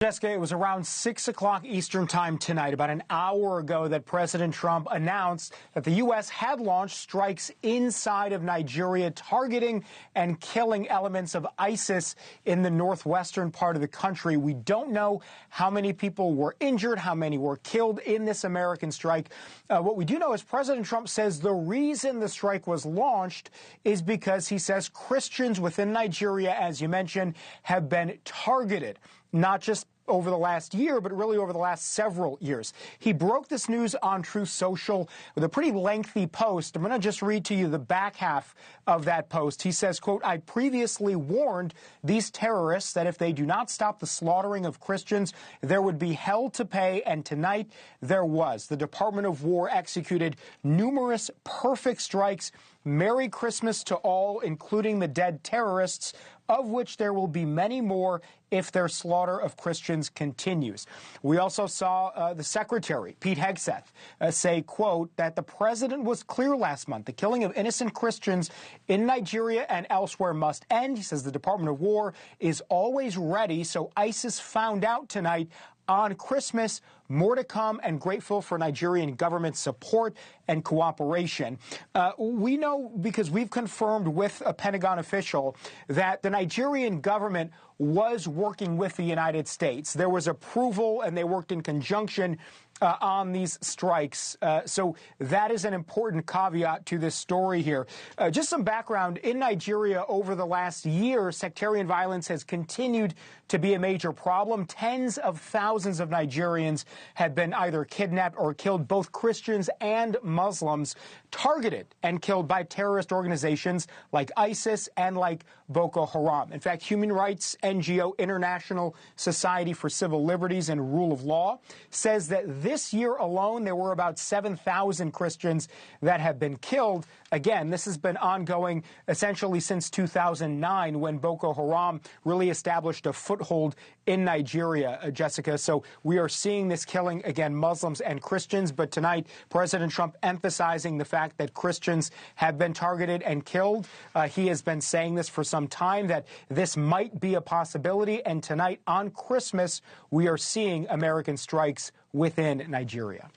Jessica, it was around 6 o'clock Eastern time tonight, about an hour ago, that President Trump announced that the U.S. had launched strikes inside of Nigeria, targeting and killing elements of ISIS in the northwestern part of the country. We don't know how many people were injured, how many were killed in this American strike. What we do know is President Trump says the reason the strike was launched is because he says Christians within Nigeria, as you mentioned, have been targeted. Not just over the last year, but really over the last several years. He broke this news on Truth Social with a pretty lengthy post. I'm going to just read to you the back half of that post. He says, quote, "I previously warned these terrorists that if they do not stop the slaughtering of Christians, there would be hell to pay, and tonight there was. The Department of War executed numerous perfect strikes. Merry Christmas to all, including the dead terrorists, of which there will be many more if their slaughter of Christians continues." We also saw the Secretary, Pete Hegseth, say, quote, that the president was clear last month. The killing of innocent Christians in Nigeria and elsewhere must end. He says the Department of War is always ready. So ISIS found out tonight on Christmas. More to come, and grateful for Nigerian government support and cooperation. We know, because we've confirmed with a Pentagon official, that the Nigerian government was working with the United States. There was approval, and they worked in conjunction on these strikes. So that is an important caveat to this story here. Just some background. In Nigeria over the last year, sectarian violence has continued to be a major problem. Tens of thousands of Nigerians have been either kidnapped or killed, both Christians and Muslims, targeted and killed by terrorist organizations like ISIS and like Boko Haram. In fact, human rights NGO International Society for Civil Liberties and Rule of Law says that this year alone, there were about 7,000 Christians that have been killed. Again, this has been ongoing essentially since 2009, when Boko Haram really established a foothold in Nigeria, Jessica. So we are seeing this killing, again, Muslims and Christians. But tonight, President Trump emphasizing the fact that Christians have been targeted and killed. He has been saying this for some time, that this might be a possibility. And tonight, on Christmas, we are seeing American strikes within Nigeria.